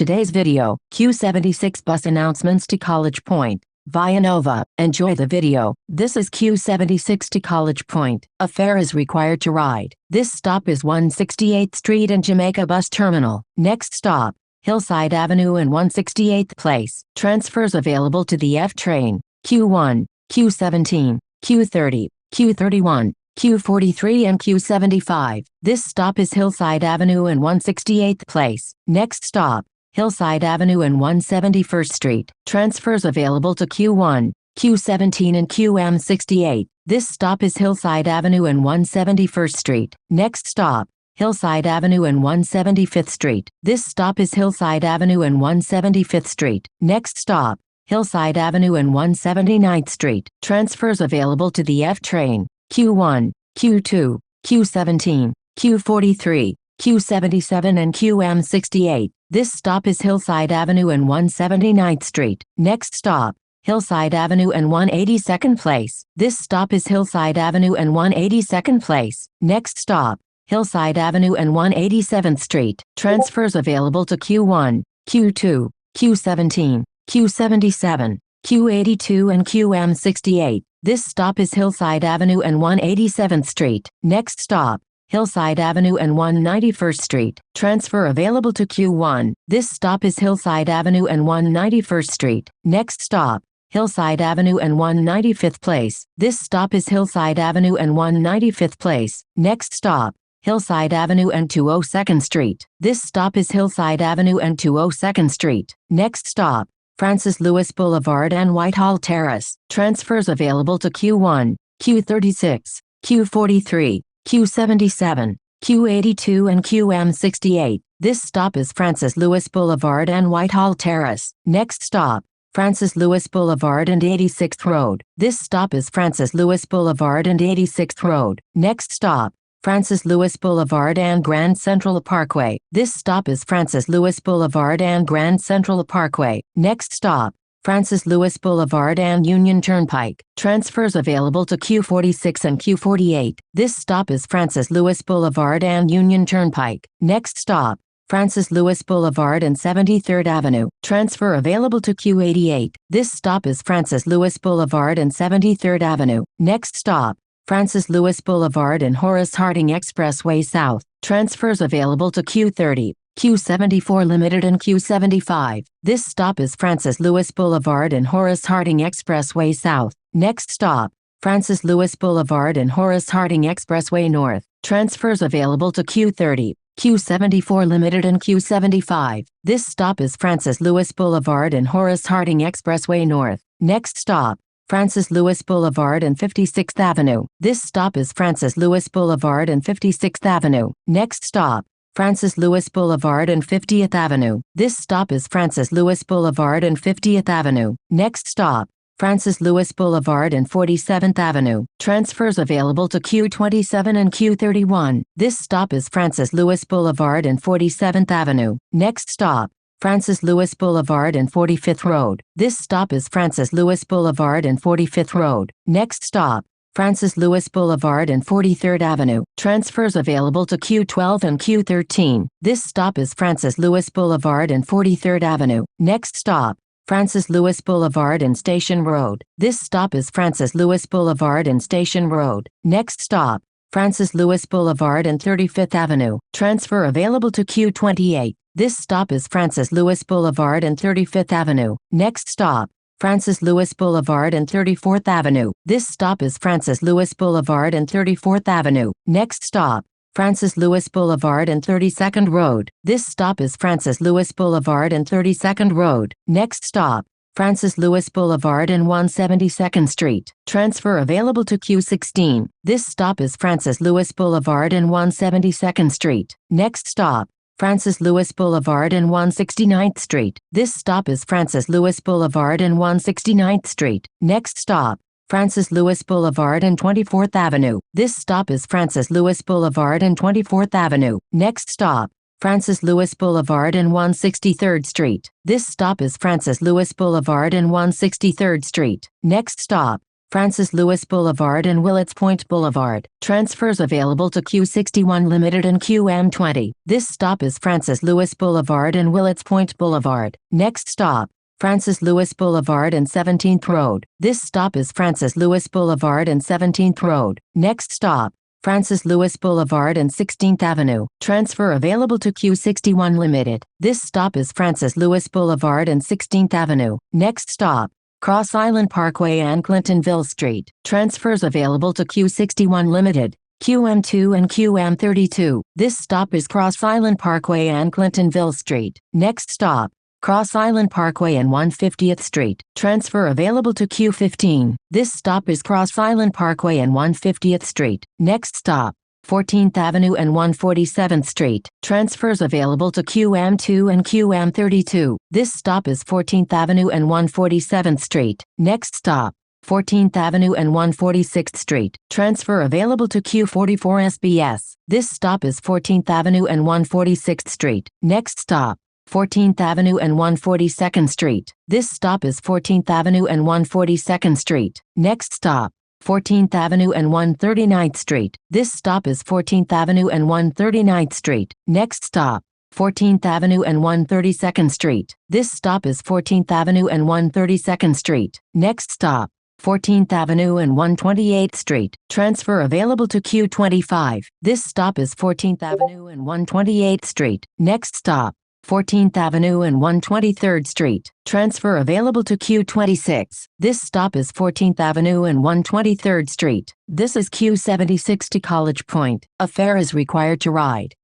Today's video, Q76 bus announcements to College Point, via Nova. Enjoy the video. This is Q76 to College Point. A fare is required to ride. This stop is 168th Street and Jamaica Bus Terminal. Next stop, Hillside Avenue and 168th Place. Transfers available to the F train, Q1, Q17, Q30, Q31, Q43 and Q75. This stop is Hillside Avenue and 168th Place. Next stop, Hillside Avenue and 171st Street. Transfers available to Q1, Q17 and QM68. This stop is Hillside Avenue and 171st Street. Next stop, Hillside Avenue and 175th Street. This stop is Hillside Avenue and 175th Street. Next stop, Hillside Avenue and 179th Street. Transfers available to the F train, Q1, Q2, Q17, Q43, Q77 and QM68. This stop is Hillside Avenue and 179th Street. Next stop, Hillside Avenue and 182nd Place. This stop is Hillside Avenue and 182nd Place. Next stop, Hillside Avenue and 187th Street. Transfers available to Q1, Q2, Q17, Q77, Q82 and QM68. This stop is Hillside Avenue and 187th Street. Next stop, Hillside Avenue and 191st Street. Transfer available to Q1. This stop is Hillside Avenue and 191st Street. Next stop, Hillside Avenue and 195th Place. This stop is Hillside Avenue and 195th Place. Next stop, Hillside Avenue and 202nd Street. This stop is Hillside Avenue and 202nd Street. Next stop, Francis Lewis Boulevard and Whitehall Terrace. Transfers available to Q1, Q36, Q43, Q77, Q82 and QM68. This stop is Francis Lewis Boulevard and Whitehall Terrace. Next stop, Francis Lewis Boulevard and 86th Road. This stop is Francis Lewis Boulevard and 86th Road. Next stop, Francis Lewis Boulevard and Grand Central Parkway. This stop is Francis Lewis Boulevard and Grand Central Parkway. Next stop, Francis Lewis Boulevard and Union Turnpike. Transfers available to Q46 and Q48. This stop is Francis Lewis Boulevard and Union Turnpike. Next stop, Francis Lewis Boulevard and 73rd Avenue. Transfer available to Q88. This stop is Francis Lewis Boulevard and 73rd Avenue. Next stop, Francis Lewis Boulevard and Horace Harding Expressway South. Transfers available to Q30, Q74 Limited and Q75. This stop is Francis Lewis Boulevard and Horace Harding Expressway South. Next stop, Francis Lewis Boulevard and Horace Harding Expressway North. Transfers available to Q30, Q74 Limited and Q75. This stop is Francis Lewis Boulevard and Horace Harding Expressway North. Next stop, Francis Lewis Boulevard and 56th Avenue. This stop is Francis Lewis Boulevard and 56th Avenue. Next stop, Francis Lewis Boulevard and 50th Avenue. This stop is Francis Lewis Boulevard and 50th Avenue. Next stop, Francis Lewis Boulevard and 47th Avenue. Transfers available to Q27 and Q31. This stop is Francis Lewis Boulevard and 47th Avenue. Next stop, Francis Lewis Boulevard and 45th Road. This stop is Francis Lewis Boulevard and 45th Road. Next stop, Francis Lewis Boulevard and 43rd Avenue. Transfers available to Q12 and Q13. This stop is Francis Lewis Boulevard and 43rd Avenue. Next stop, Francis Lewis Boulevard and Station Road. This stop is Francis Lewis Boulevard and Station Road. Next stop, Francis Lewis Boulevard and 35th Avenue. Transfer available to Q28. This stop is Francis Lewis Boulevard and 35th Avenue. Next stop, Francis Lewis Boulevard and 34th Avenue. This stop is Francis Lewis Boulevard and 34th Avenue. Next stop, Francis Lewis Boulevard and 32nd Road. This stop is Francis Lewis Boulevard and 32nd Road. Next stop, Francis Lewis Boulevard and 172nd Street. Transfer available to Q16. This stop is Francis Lewis Boulevard and 172nd Street. Next stop, Francis Lewis Boulevard and 169th Street. This stop is Francis Lewis Boulevard and 169th Street. Next stop, Francis Lewis Boulevard and 24th Avenue. This stop is Francis Lewis Boulevard and 24th Avenue. Next stop, Francis Lewis Boulevard and 163rd Street. This stop is Francis Lewis Boulevard and 163rd Street. Next stop, Francis Lewis Boulevard and Willets Point Boulevard. Transfers available to Q61 Limited and QM20. This stop is Francis Lewis Boulevard and Willets Point Boulevard. Next stop, Francis Lewis Boulevard and 17th Road. This stop is Francis Lewis Boulevard and 17th Road. Next stop, Francis Lewis Boulevard and 16th Avenue. Transfer available to Q61 Limited. This stop is Francis Lewis Boulevard and 16th Avenue. Next stop, Cross Island Parkway and Clintonville Street. Transfers available to Q61 Limited, QM2 and QM32. This stop is Cross Island Parkway and Clintonville Street. Next stop, Cross Island Parkway and 150th Street. Transfer available to Q15. This stop is Cross Island Parkway and 150th Street. Next stop, 14th Avenue and 147th Street. Transfers available to QM2 and QM32. This stop is 14th Avenue and 147th Street. Next stop, 14th Avenue and 146th Street. Transfer available to Q44 SBS. This stop is 14th Avenue and 146th Street. Next stop, 14th Avenue and 142nd Street. This stop is 14th Avenue and 142nd Street. Next stop, 14th Avenue and 139th Street. This stop is 14th Avenue and 139th Street. Next stop, 14th Avenue and 132nd Street. This stop is 14th Avenue and 132nd Street. Next stop, 14th Avenue and 128th Street. Transfer available to Q25. This stop is 14th Avenue and 128th Street. Next stop, 14th Avenue and 123rd Street. Transfer available to Q26. This stop is 14th Avenue and 123rd Street. This is Q76 to College Point. A fare is required to ride.